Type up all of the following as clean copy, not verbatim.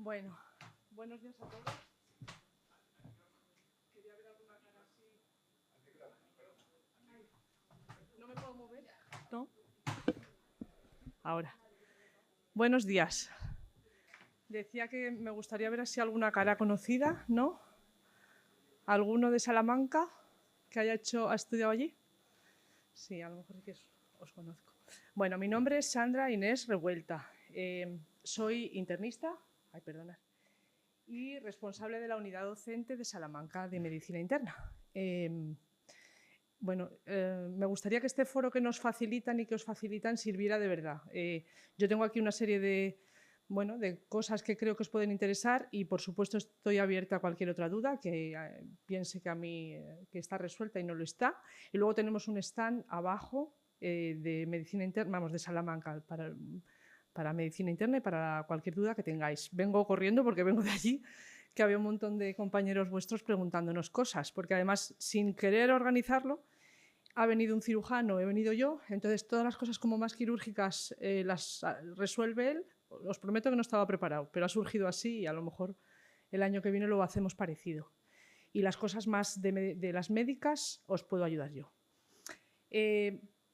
Bueno, buenos días a todos. Quería ver alguna cara así. ¿No me puedo mover? ¿No? Ahora. Buenos días. Decía que me gustaría ver así alguna cara conocida, ¿no? ¿Alguno de Salamanca que ha estudiado allí? Sí, a lo mejor sí que os conozco. Bueno, mi nombre es Sandra Inés Revuelta. Soy internista, y responsable de la unidad docente de Salamanca de Medicina Interna. Me gustaría que este foro que nos facilitan y que os facilitan sirviera de verdad. Yo tengo aquí una serie de cosas que creo que os pueden interesar y, por supuesto, estoy abierta a cualquier otra duda que piense que a mí que está resuelta y no lo está. Y luego tenemos un stand abajo de Medicina Interna, de Salamanca, para Medicina Interna y para cualquier duda que tengáis. Vengo corriendo porque vengo de allí, que había un montón de compañeros vuestros preguntándonos cosas, porque además, sin querer organizarlo, ha venido un cirujano, he venido yo, entonces todas las cosas como más quirúrgicas las resuelve él. Os prometo que no estaba preparado, pero ha surgido así y a lo mejor el año que viene lo hacemos parecido. Y las cosas más de las médicas os puedo ayudar yo.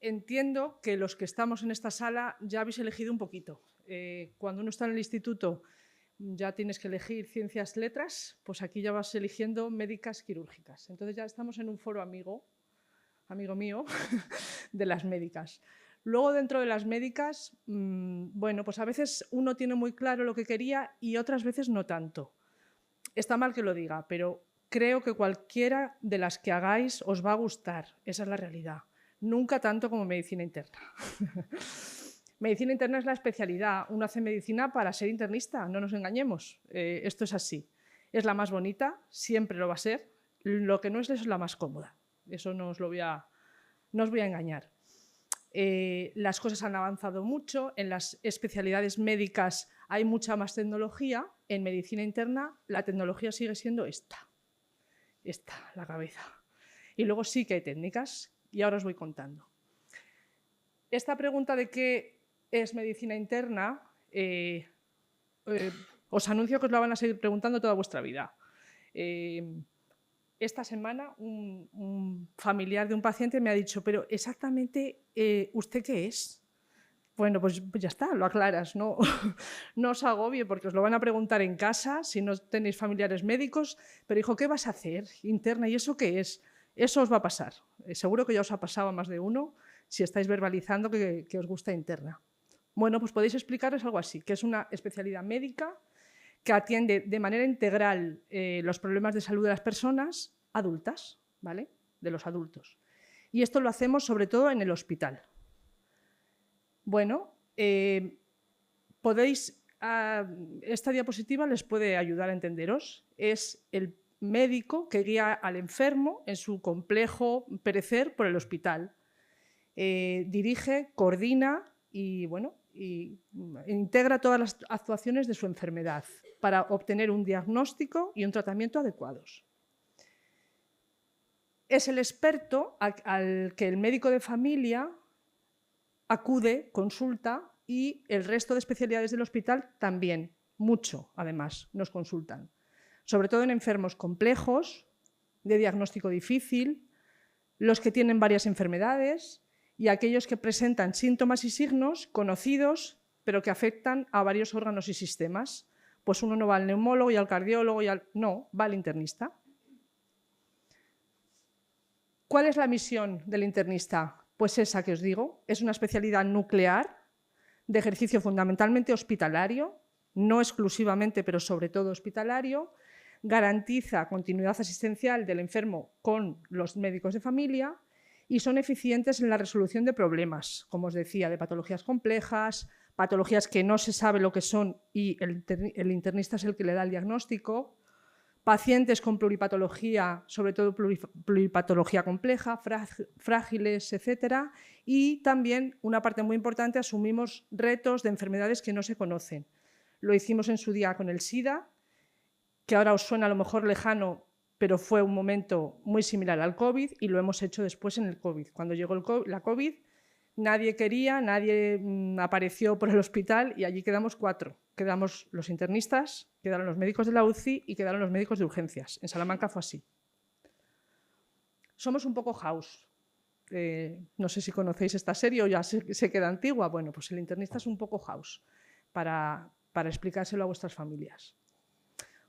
Entiendo que los que estamos en esta sala ya habéis elegido un poquito. Cuando uno está en el instituto ya tienes que elegir ciencias, letras, pues aquí ya vas eligiendo médicas quirúrgicas. Entonces ya estamos en un foro amigo mío, de las médicas. Luego, dentro de las médicas, pues a veces uno tiene muy claro lo que quería y otras veces no tanto. Está mal que lo diga, pero creo que cualquiera de las que hagáis os va a gustar. Esa es la realidad. Nunca tanto como medicina interna. Medicina interna es la especialidad. Uno hace medicina para ser internista, no nos engañemos. Esto es así. Es la más bonita, siempre lo va a ser. Lo que no es la más cómoda. Eso no os voy a engañar. Las cosas han avanzado mucho. En las especialidades médicas hay mucha más tecnología. En medicina interna la tecnología sigue siendo esta, la cabeza. Y luego sí que hay técnicas y ahora os voy contando. Esta pregunta de qué es medicina interna, os anuncio que os la van a seguir preguntando toda vuestra vida. Esta semana un familiar de un paciente me ha dicho, pero exactamente, ¿usted qué es? Bueno, pues ya está, lo aclaras, no os agobie porque os lo van a preguntar en casa si no tenéis familiares médicos, pero hijo, ¿qué vas a hacer interna? ¿Y eso qué es? Eso os va a pasar. Seguro que ya os ha pasado a más de uno si estáis verbalizando que os gusta interna. Bueno, pues podéis explicaros algo así, que es una especialidad médica que atiende de manera integral los problemas de salud de las personas adultas, ¿vale? De los adultos. Y esto lo hacemos sobre todo en el hospital. Bueno, esta diapositiva les puede ayudar a entenderos. Es el médico que guía al enfermo en su complejo perecer por el hospital. Dirige, coordina y integra todas las actuaciones de su enfermedad para obtener un diagnóstico y un tratamiento adecuados. Es el experto al que el médico de familia acude, consulta, y el resto de especialidades del hospital también, mucho además, nos consultan. Sobre todo en enfermos complejos, de diagnóstico difícil, los que tienen varias enfermedades y aquellos que presentan síntomas y signos conocidos, pero que afectan a varios órganos y sistemas. Pues uno no va al neumólogo y al cardiólogo, no, va al internista. ¿Cuál es la misión del internista? Pues esa que os digo, es una especialidad nuclear de ejercicio fundamentalmente hospitalario, no exclusivamente, pero sobre todo hospitalario, garantiza continuidad asistencial del enfermo con los médicos de familia y son eficientes en la resolución de problemas, como os decía, de patologías complejas, patologías que no se sabe lo que son y el internista es el que le da el diagnóstico, pacientes con pluripatología, sobre todo pluripatología compleja, frágiles, etc. Y también, una parte muy importante, asumimos retos de enfermedades que no se conocen. Lo hicimos en su día con el SIDA, que ahora os suena a lo mejor lejano, pero fue un momento muy similar al COVID y lo hemos hecho después en el COVID. Cuando llegó la COVID, nadie apareció por el hospital y allí quedamos 4. Quedamos los internistas, Quedaron los médicos de la UCI y quedaron los médicos de urgencias. En Salamanca fue así. Somos un poco house. No sé si conocéis esta serie o ya se queda antigua. Bueno, pues el internista es un poco house, para explicárselo a vuestras familias.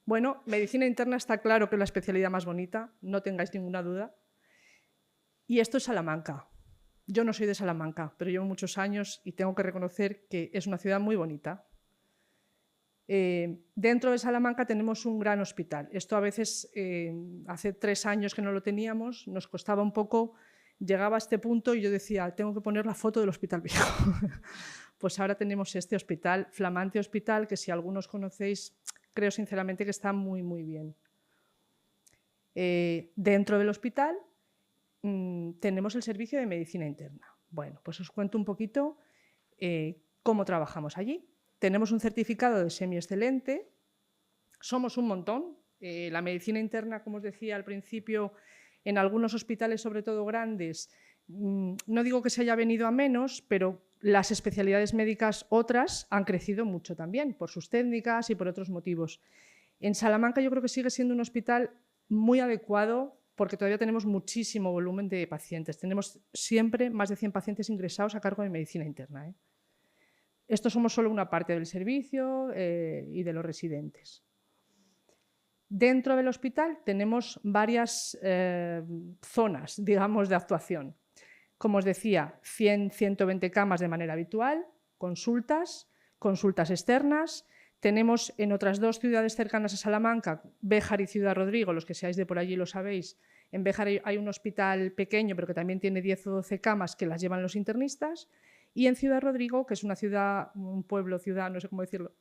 Bueno, medicina interna está claro que es la especialidad más bonita, no tengáis ninguna duda. Y esto es Salamanca. Yo no soy de Salamanca, pero llevo muchos años y tengo que reconocer que es una ciudad muy bonita. Dentro de Salamanca tenemos un gran hospital. Esto a veces, hace 3 años que no lo teníamos, nos costaba un poco, llegaba a este punto y yo decía, tengo que poner la foto del Hospital Viejo. Pues ahora tenemos este hospital, flamante hospital, que si algunos conocéis, creo sinceramente que está muy, muy bien. Dentro del hospital tenemos el servicio de medicina interna. Bueno, pues os cuento un poquito cómo trabajamos allí. Tenemos un certificado de semi-excelente, somos un montón. La medicina interna, como os decía al principio, en algunos hospitales, sobre todo grandes, no digo que se haya venido a menos, pero las especialidades médicas otras han crecido mucho también, por sus técnicas y por otros motivos. En Salamanca yo creo que sigue siendo un hospital muy adecuado porque todavía tenemos muchísimo volumen de pacientes. Tenemos siempre más de 100 pacientes ingresados a cargo de medicina interna. Esto somos solo una parte del servicio y de los residentes. Dentro del hospital tenemos varias zonas, digamos, de actuación. Como os decía, 100-120 camas de manera habitual, consultas externas. Tenemos en otras 2 ciudades cercanas a Salamanca, Béjar y Ciudad Rodrigo, los que seáis de por allí lo sabéis. En Béjar hay un hospital pequeño, pero que también tiene 10 o 12 camas que las llevan los internistas. Y en Ciudad Rodrigo, que es una ciudad, un pueblo, ciudad, no sé cómo decirlo,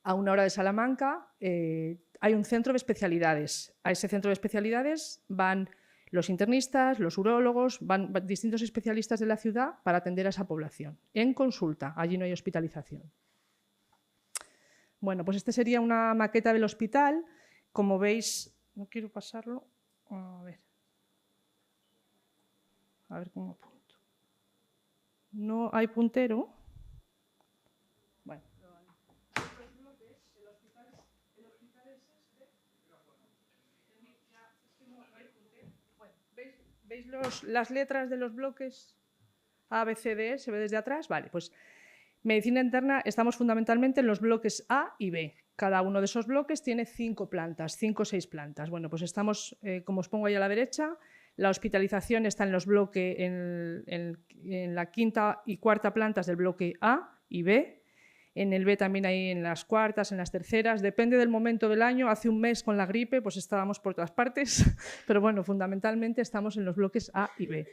a 1 hora de Salamanca, hay un centro de especialidades. A ese centro de especialidades van los internistas, los urólogos, van distintos especialistas de la ciudad para atender a esa población. En consulta, allí no hay hospitalización. Bueno, pues este sería una maqueta del hospital. Como veis, no quiero pasarlo, a ver cómo apunto. No hay puntero. Bueno, el hospital es este. Bueno, ¿veis las letras de los bloques A, B, C, D, se ve desde atrás? Vale, pues medicina interna estamos fundamentalmente en los bloques A y B. Cada uno de esos bloques tiene 5 plantas, 5 o 6 plantas. Bueno, pues estamos, como os pongo ahí a la derecha, la hospitalización está en los bloques, en la 5ª y 4ª plantas del bloque A y B. En el B también hay en las 4ª, en las 3º. Depende del momento del año. Hace un mes con la gripe pues estábamos por todas partes, pero bueno, fundamentalmente estamos en los bloques A y B.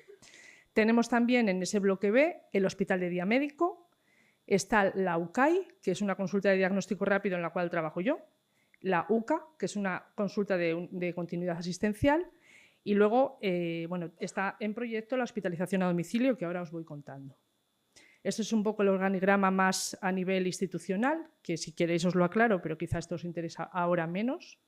Tenemos también en ese bloque B el hospital de día médico. Está la UCAI, que es una consulta de diagnóstico rápido en la cual trabajo yo. La UCA, que es una consulta de continuidad asistencial. Y luego, bueno, está en proyecto la hospitalización a domicilio, que ahora os voy contando. Este es un poco el organigrama más a nivel institucional, que si queréis os lo aclaro, pero quizás esto os interesa ahora menos.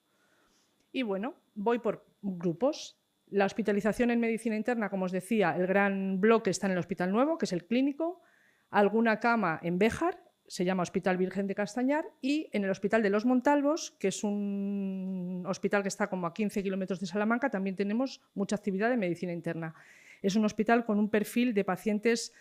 Y bueno, voy por grupos. La hospitalización en medicina interna, como os decía, el gran bloque está en el Hospital Nuevo, que es el clínico, alguna cama en Béjar, se llama Hospital Virgen de Castañar, y en el Hospital de los Montalvos, que es un hospital que está como a 15 kilómetros de Salamanca, también tenemos mucha actividad de medicina interna. Es un hospital con un perfil de pacientes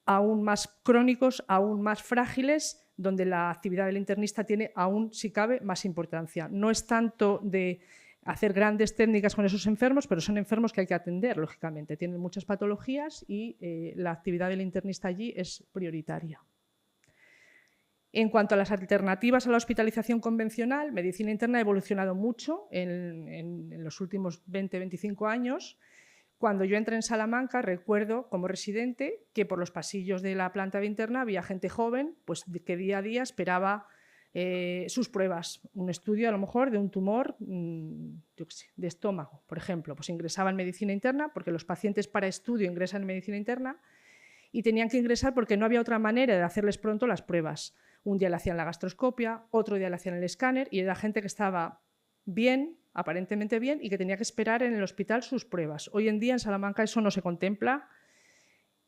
aún más crónicos, aún más frágiles, donde la actividad del internista tiene aún, si cabe, más importancia. No es tanto de hacer grandes técnicas con esos enfermos, pero son enfermos que hay que atender, lógicamente. Tienen muchas patologías y la actividad del internista allí es prioritaria. En cuanto a las alternativas a la hospitalización convencional, medicina interna ha evolucionado mucho en los últimos 20-25 años. Cuando yo entré en Salamanca, recuerdo como residente que por los pasillos de la planta de interna había gente joven pues, que día a día esperaba sus pruebas. Un estudio a lo mejor de un tumor yo qué sé, de estómago, por ejemplo. Pues ingresaba en medicina interna porque los pacientes para estudio ingresan en medicina interna y tenían que ingresar porque no había otra manera de hacerles pronto las pruebas. Un día le hacían la gastroscopia, otro día le hacían el escáner y era gente que estaba bien, aparentemente bien, y que tenía que esperar en el hospital sus pruebas. Hoy en día en Salamanca eso no se contempla,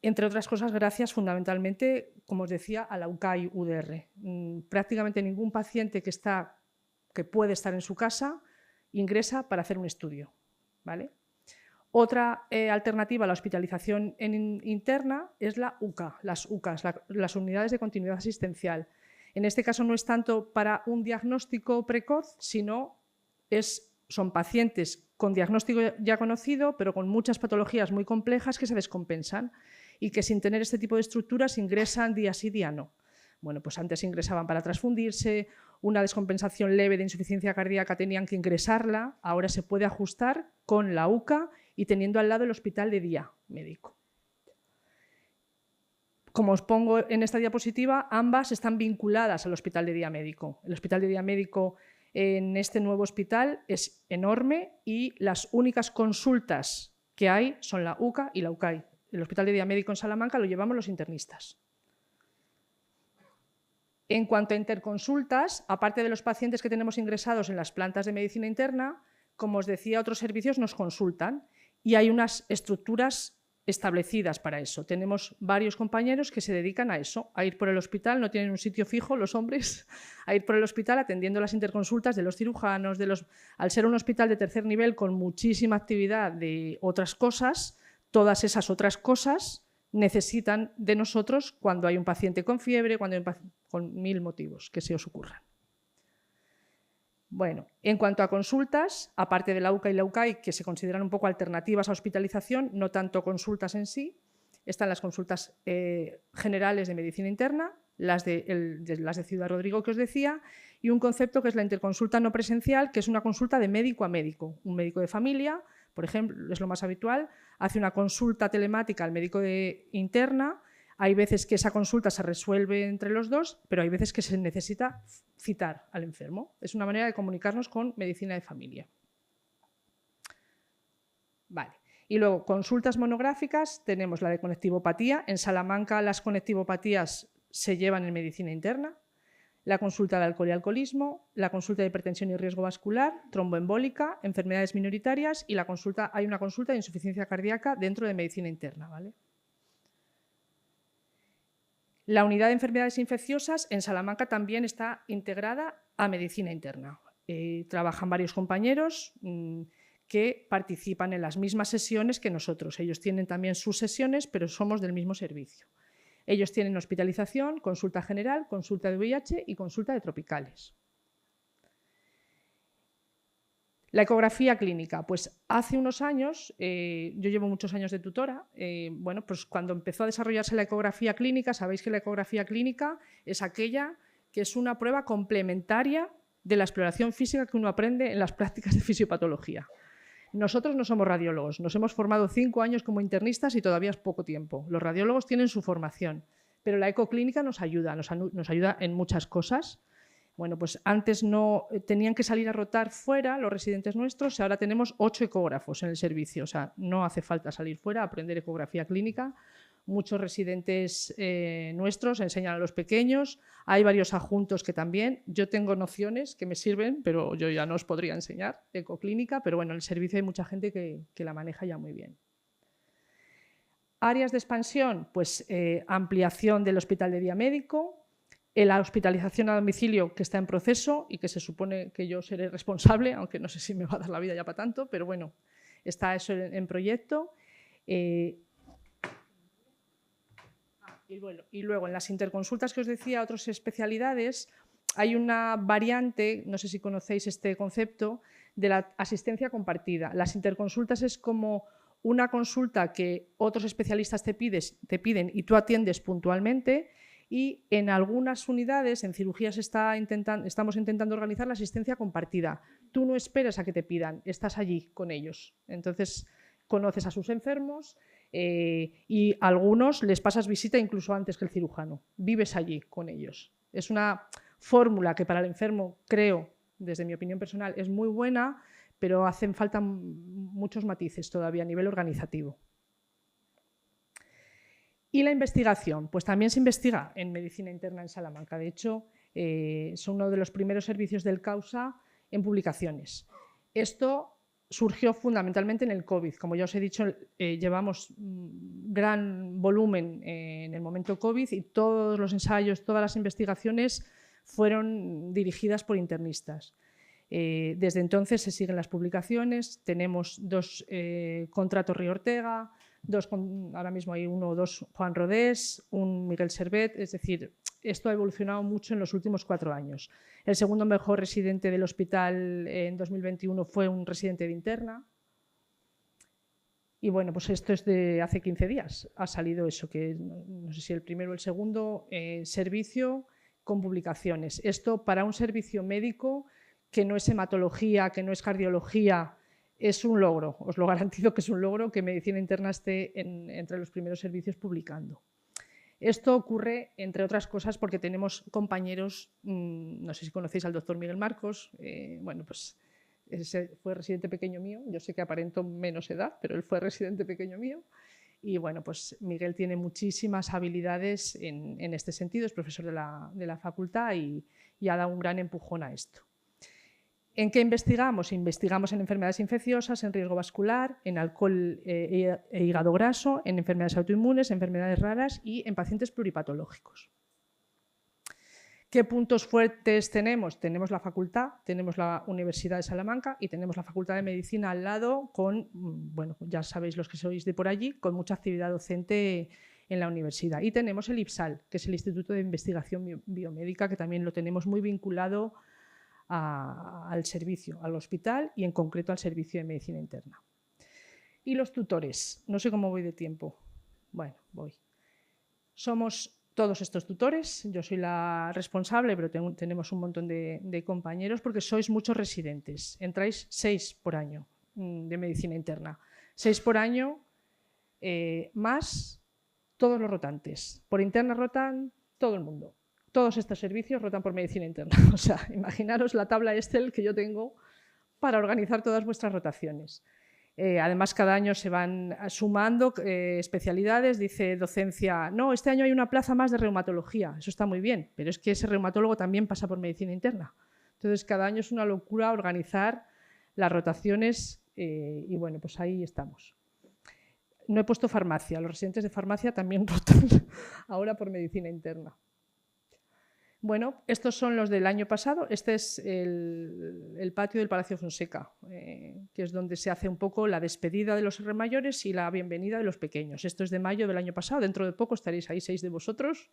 entre otras cosas gracias fundamentalmente, como os decía, a la UCAI UDR. Prácticamente ningún paciente que está que puede estar en su casa, ingresa para hacer un estudio, ¿vale? Otra alternativa a la hospitalización interna es la UCA, las UCAs, las unidades de continuidad asistencial. En este caso no es tanto para un diagnóstico precoz, sino son pacientes con diagnóstico ya conocido, pero con muchas patologías muy complejas que se descompensan y que sin tener este tipo de estructuras ingresan día sí, día no. Bueno, pues antes ingresaban para transfundirse, una descompensación leve de insuficiencia cardíaca tenían que ingresarla, ahora se puede ajustar con la UCA y teniendo al lado el hospital de día médico. Como os pongo en esta diapositiva, ambas están vinculadas al hospital de día médico. El hospital de día médico en este nuevo hospital es enorme y las únicas consultas que hay son la UCA y la UCAI. El hospital de día médico en Salamanca lo llevamos los internistas. En cuanto a interconsultas, aparte de los pacientes que tenemos ingresados en las plantas de medicina interna, como os decía, otros servicios nos consultan y hay unas estructuras establecidas para eso. Tenemos varios compañeros que se dedican a eso, a ir por el hospital, no tienen un sitio fijo los hombres, a ir por el hospital atendiendo las interconsultas de los cirujanos, al ser un hospital de tercer nivel con muchísima actividad de otras cosas, todas esas otras cosas necesitan de nosotros cuando hay un paciente con fiebre, cuando hay con 1000 motivos que se os ocurran. Bueno, en cuanto a consultas, aparte de la UCA y la UCAI, que se consideran un poco alternativas a hospitalización, no tanto consultas en sí, están las consultas generales de medicina interna, las de Ciudad Rodrigo que os decía, y un concepto que es la interconsulta no presencial, que es una consulta de médico a médico. Un médico de familia, por ejemplo, es lo más habitual, hace una consulta telemática al médico de interna. Hay veces que esa consulta se resuelve entre los dos, pero hay veces que se necesita citar al enfermo. Es una manera de comunicarnos con medicina de familia. Vale. Y luego, consultas monográficas, tenemos la de conectivopatía. En Salamanca las conectivopatías se llevan en medicina interna. La consulta de alcohol y alcoholismo, la consulta de hipertensión y riesgo vascular, tromboembólica, enfermedades minoritarias y hay una consulta de insuficiencia cardíaca dentro de medicina interna, ¿vale? La unidad de enfermedades infecciosas en Salamanca también está integrada a medicina interna. Trabajan varios compañeros que participan en las mismas sesiones que nosotros. Ellos tienen también sus sesiones, pero somos del mismo servicio. Ellos tienen hospitalización, consulta general, consulta de VIH y consulta de tropicales. La ecografía clínica, pues hace unos años, yo llevo muchos años de tutora, bueno, pues cuando empezó a desarrollarse la ecografía clínica, sabéis que la ecografía clínica es aquella que es una prueba complementaria de la exploración física que uno aprende en las prácticas de fisiopatología. Nosotros no somos radiólogos, nos hemos formado 5 años como internistas y todavía es poco tiempo. Los radiólogos tienen su formación, pero la ecoclínica nos ayuda en muchas cosas. Bueno, pues antes no tenían que salir a rotar fuera los residentes nuestros y ahora tenemos 8 ecógrafos en el servicio. O sea, no hace falta salir fuera a aprender ecografía clínica. Muchos residentes nuestros enseñan a los pequeños. Hay varios adjuntos que también. Yo tengo nociones que me sirven, pero yo ya no os podría enseñar ecoclínica, pero bueno, en el servicio hay mucha gente que la maneja ya muy bien. Áreas de expansión, pues ampliación del hospital de día médico, la hospitalización a domicilio que está en proceso y que se supone que yo seré responsable, aunque no sé si me va a dar la vida ya para tanto, pero bueno, está eso en proyecto. Y luego en las interconsultas que os decía, otras especialidades, hay una variante, no sé si conocéis este concepto, de la asistencia compartida. Las interconsultas es como una consulta que otros especialistas te piden y tú atiendes puntualmente. Y en algunas unidades, en cirugías, estamos intentando organizar la asistencia compartida. Tú no esperas a que te pidan, estás allí con ellos. Entonces, conoces a sus enfermos y a algunos les pasas visita incluso antes que el cirujano. Vives allí con ellos. Es una fórmula que para el enfermo, creo, desde mi opinión personal, es muy buena, pero hacen falta muchos matices todavía a nivel organizativo. Y la investigación, pues también se investiga en medicina interna en Salamanca. De hecho, son uno de los primeros servicios del Causa en publicaciones. Esto surgió fundamentalmente en el COVID. Como ya os he dicho, llevamos gran volumen en el momento COVID y todos los ensayos, todas las investigaciones fueron dirigidas por internistas. Desde entonces se siguen las publicaciones, tenemos 2 contratos Río Ortega, ahora mismo hay 1 o 2 Juan Rodés, un Miguel Servet, es decir, esto ha evolucionado mucho en los últimos 4 años. El segundo mejor residente del hospital en 2021 fue un residente de interna. Y bueno, pues esto es de hace 15 días. Ha salido eso, que no sé si el primero o el segundo, servicio con publicaciones. Esto para un servicio médico que no es hematología, que no es cardiología, es un logro. Os lo garantizo que es un logro que medicina interna esté entre los primeros servicios publicando. Esto ocurre, entre otras cosas, porque tenemos compañeros, no sé si conocéis al doctor Miguel Marcos, bueno, pues ese fue residente pequeño mío, yo sé que aparento menos edad, pero él fue residente pequeño mío. Y bueno, pues Miguel tiene muchísimas habilidades en este sentido, es profesor de la facultad y ha dado un gran empujón a esto. ¿En qué investigamos? Investigamos en enfermedades infecciosas, en riesgo vascular, en alcohol e hígado graso, en enfermedades autoinmunes, enfermedades raras y en pacientes pluripatológicos. ¿Qué puntos fuertes tenemos? Tenemos la facultad, tenemos la Universidad de Salamanca y tenemos la Facultad de Medicina al lado con, bueno, ya sabéis los que sois de por allí, con mucha actividad docente en la universidad. Y tenemos el IPSAL, que es el Instituto de Investigación Biomédica, que también lo tenemos muy vinculado al servicio, al hospital y en concreto al servicio de medicina interna. Y los tutores, no sé cómo voy de tiempo. Bueno, voy. Somos todos estos tutores, yo soy la responsable, pero tenemos un montón de compañeros porque sois muchos residentes. Entráis 6 por año de medicina interna. 6 por año más todos los rotantes. Por interna rotan todo el mundo. Todos estos servicios rotan por medicina interna. O sea, imaginaros la tabla Excel que yo tengo para organizar todas vuestras rotaciones. Además, cada año se van sumando especialidades. Dice docencia, no, este año hay una plaza más de reumatología. Eso está muy bien, pero es que ese reumatólogo también pasa por medicina interna. Entonces, cada año es una locura organizar las rotaciones y bueno, pues ahí estamos. No he puesto farmacia. Los residentes de farmacia también rotan ahora por medicina interna. Bueno, estos son los del año pasado. Este es el patio del Palacio Fonseca, que es donde se hace un poco la despedida de los mayores y la bienvenida de los pequeños. Esto es de mayo del año pasado. Dentro de poco estaréis ahí 6 de vosotros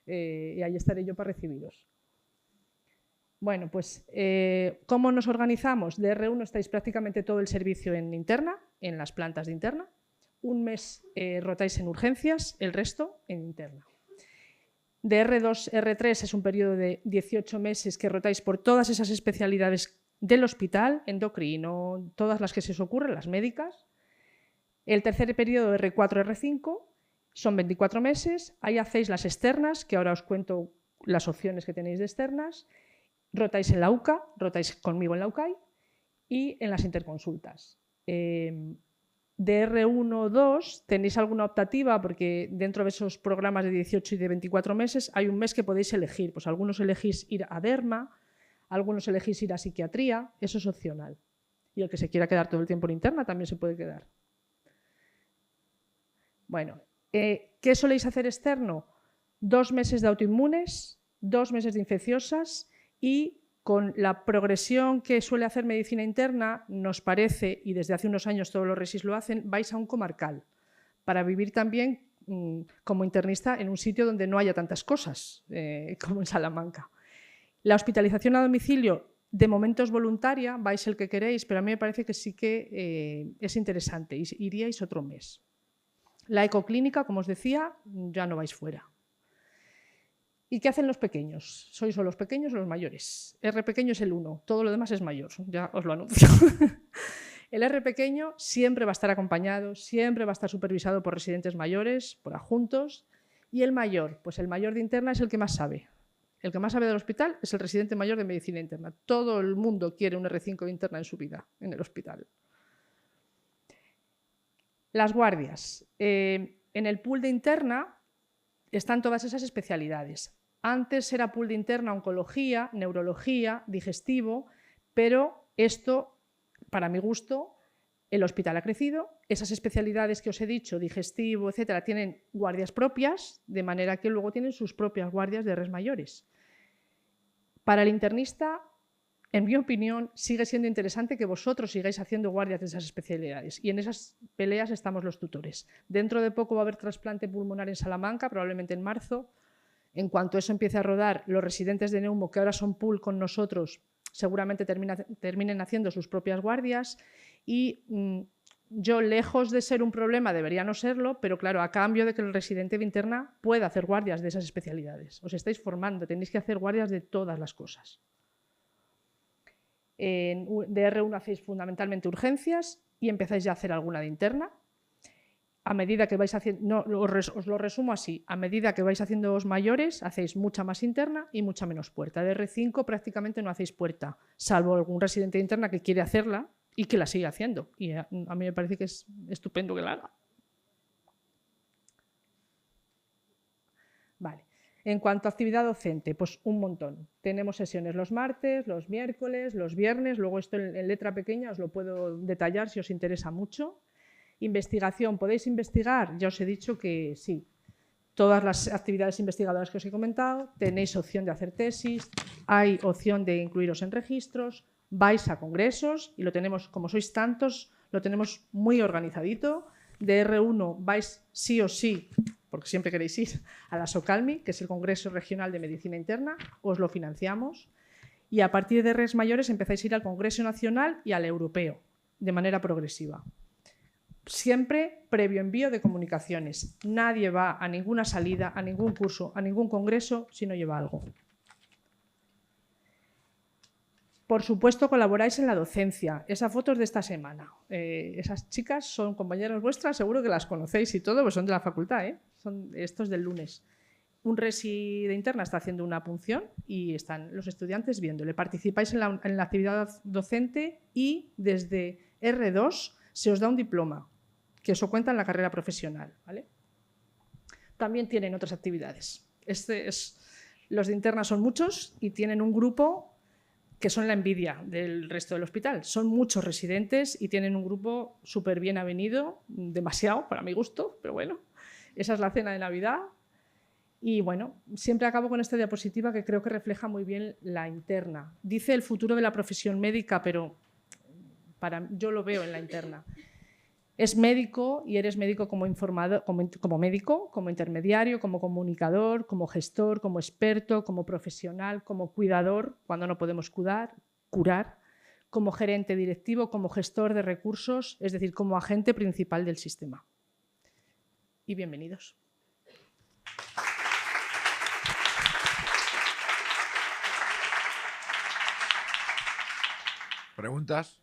y ahí estaré yo para recibiros. Bueno, pues, ¿cómo nos organizamos? De R1 estáis prácticamente todo el servicio en interna, en las plantas de interna. Un mes rotáis en urgencias, el resto en interna. De R2, R3 es un periodo de 18 meses que rotáis por todas esas especialidades del hospital, endocrino, todas las que se os ocurren, las médicas. El tercer periodo, R4, R5, son 24 meses. Ahí hacéis las externas, que ahora os cuento las opciones que tenéis de externas. Rotáis en la UCA, rotáis conmigo en la UCAI y en las interconsultas. De R1 o 2 tenéis alguna optativa porque dentro de esos programas de 18 y de 24 meses hay un mes que podéis elegir. Pues algunos elegís ir a derma, algunos elegís ir a psiquiatría, eso es opcional. Y el que se quiera quedar todo el tiempo en interna también se puede quedar. Bueno, ¿qué soléis hacer externo? 2 meses de autoinmunes, 2 meses de infecciosas y con la progresión que suele hacer medicina interna, nos parece, y desde hace unos años todos los resis lo hacen, vais a un comarcal para vivir también como internista en un sitio donde no haya tantas cosas como en Salamanca. La hospitalización a domicilio de momento es voluntaria, vais el que queréis, pero a mí me parece que sí que es interesante, iríais otro mes. La ecoclínica, como os decía, ya no vais fuera. ¿Y qué hacen los pequeños? ¿Sois o los pequeños o los mayores? R pequeño es el 1, todo lo demás es mayor, ya os lo anuncio. El R pequeño siempre va a estar acompañado, siempre va a estar supervisado por residentes mayores, por adjuntos. Y el mayor, pues el mayor de interna es el que más sabe. El que más sabe del hospital es el residente mayor de medicina interna. Todo el mundo quiere un R5 de interna en su vida, en el hospital. Las guardias. En el pool de interna están todas esas especialidades. Antes era pool de interna oncología, neurología, digestivo, pero esto, para mi gusto, el hospital ha crecido. Esas especialidades que os he dicho, digestivo, etcétera, tienen guardias propias, de manera que luego tienen sus propias guardias de res mayores. Para el internista, en mi opinión, sigue siendo interesante que vosotros sigáis haciendo guardias de esas especialidades. Y en esas peleas estamos los tutores. Dentro de poco va a haber trasplante pulmonar en Salamanca, probablemente en marzo. En cuanto eso empiece a rodar, los residentes de Neumo, que ahora son pool con nosotros, seguramente terminen haciendo sus propias guardias. Y yo, lejos de ser un problema, debería no serlo, pero claro, a cambio de que el residente de interna pueda hacer guardias de esas especialidades. Os estáis formando, tenéis que hacer guardias de todas las cosas. En DR1 hacéis fundamentalmente urgencias y empezáis ya a hacer alguna de interna. A medida que vais haciendo, os lo resumo así, a medida que vais haciéndoos mayores, hacéis mucha más interna y mucha menos puerta. De R5 prácticamente no hacéis puerta, salvo algún residente de interna que quiere hacerla y que la sigue haciendo. Y a mí me parece que es estupendo que la haga. Vale. En cuanto a actividad docente, pues un montón. Tenemos sesiones los martes, los miércoles, los viernes, luego esto en letra pequeña os lo puedo detallar si os interesa mucho. Investigación, ¿podéis investigar? Ya os he dicho que sí. Todas las actividades investigadoras que os he comentado, tenéis opción de hacer tesis, hay opción de incluiros en registros, vais a congresos y lo tenemos, como sois tantos, lo tenemos muy organizadito. De R1 vais sí o sí, porque siempre queréis ir, a la SOCALMI, que es el Congreso Regional de Medicina Interna, os lo financiamos. Y a partir de Rs mayores empezáis a ir al Congreso Nacional y al Europeo, de manera progresiva. Siempre previo envío de comunicaciones. Nadie va a ninguna salida, a ningún curso, a ningún congreso si no lleva algo. Por supuesto, colaboráis en la docencia. Esa foto es de esta semana. Esas chicas son compañeras vuestras, seguro que las conocéis y todo, pues son de la facultad, ¿eh? Son estos del lunes. Un resi de interna está haciendo una punción y están los estudiantes viéndole. Participáis en la actividad docente y desde R2 se os da un diploma, que eso cuenta en la carrera profesional, ¿vale? También tienen otras actividades. Los de interna son muchos y tienen un grupo que son la envidia del resto del hospital. Son muchos residentes y tienen un grupo súper bien avenido, demasiado para mi gusto, pero bueno, esa es la cena de Navidad. Y bueno, siempre acabo con esta diapositiva que creo que refleja muy bien la interna. Dice el futuro de la profesión médica, pero yo lo veo en la interna. Es médico y eres médico como informador, como médico, como intermediario, como comunicador, como gestor, como experto, como profesional, como cuidador, cuando no podemos curar, como gerente directivo, como gestor de recursos, es decir, como agente principal del sistema. Y bienvenidos. ¿Preguntas?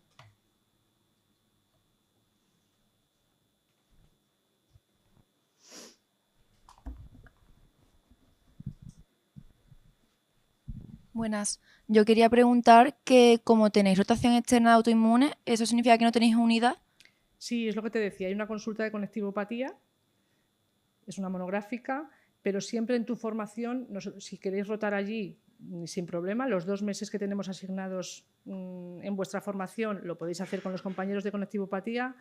Buenas. Yo quería preguntar que como tenéis rotación externa de autoinmunes, ¿eso significa que no tenéis unidad? Sí, es lo que te decía. Hay una consulta de conectivopatía, es una monográfica, pero siempre en tu formación, si queréis rotar allí, sin problema, los 2 meses que tenemos asignados en vuestra formación lo podéis hacer con los compañeros de conectivopatía.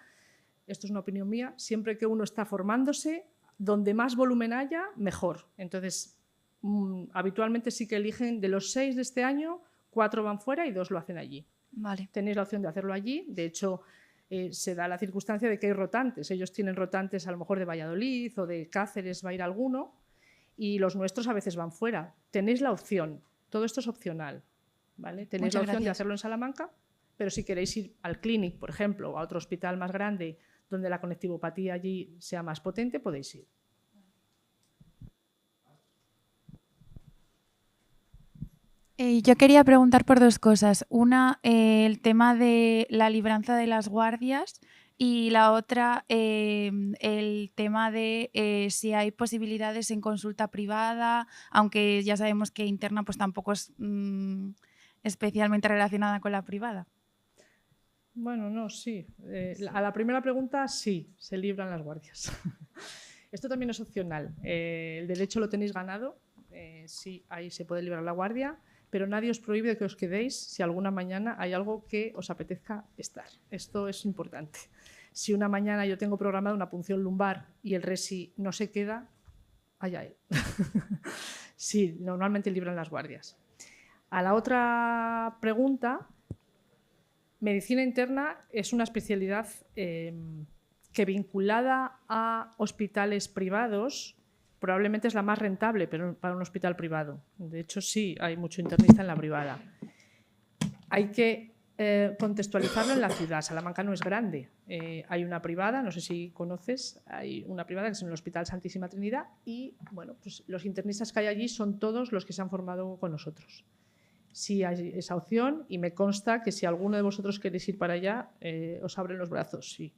Esto es una opinión mía. Siempre que uno está formándose, donde más volumen haya, mejor. Entonces, habitualmente sí que eligen de los 6 de este año, 4 van fuera y 2 lo hacen allí. Vale. Tenéis la opción de hacerlo allí. De hecho, se da la circunstancia de que hay rotantes. Ellos tienen rotantes a lo mejor de Valladolid o de Cáceres, va a ir alguno, y los nuestros a veces van fuera. Tenéis la opción. Todo esto es opcional, ¿vale? Tenéis la opción de hacerlo en Salamanca, pero si queréis ir al Clínic, por ejemplo, o a otro hospital más grande donde la conectivopatía allí sea más potente, podéis ir. Yo quería preguntar por 2 cosas. Una, el tema de la libranza de las guardias y la otra, el tema de si hay posibilidades en consulta privada, aunque ya sabemos que interna pues tampoco es especialmente relacionada con la privada. Bueno, no, sí. A la primera pregunta, sí, se libran las guardias. Esto también es opcional. El derecho lo tenéis ganado. Sí, ahí se puede librar la guardia, pero nadie os prohíbe que os quedéis si alguna mañana hay algo que os apetezca estar. Esto es importante. Si una mañana yo tengo programada una punción lumbar y el resi no se queda, allá él. Sí, normalmente libran las guardias. A la otra pregunta, medicina interna es una especialidad que vinculada a hospitales privados probablemente es la más rentable pero para un hospital privado. De hecho, sí, hay mucho internista en la privada. Hay que contextualizarlo en la ciudad. Salamanca no es grande. Hay una privada, no sé si conoces, hay una privada que es en el Hospital Santísima Trinidad y bueno, pues los internistas que hay allí son todos los que se han formado con nosotros. Sí hay esa opción y me consta que si alguno de vosotros queréis ir para allá, os abren los brazos, sí.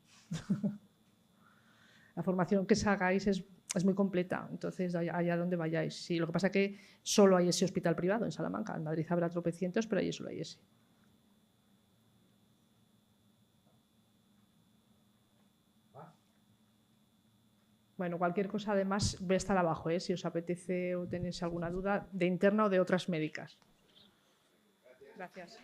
La formación que hagáis es muy completa, entonces allá donde vayáis. Sí, lo que pasa es que solo hay ese hospital privado en Salamanca. En Madrid habrá tropecientos, pero allí solo hay ese. Bueno, cualquier cosa además voy a estar abajo, si os apetece o tenéis alguna duda de interna o de otras médicas. Gracias.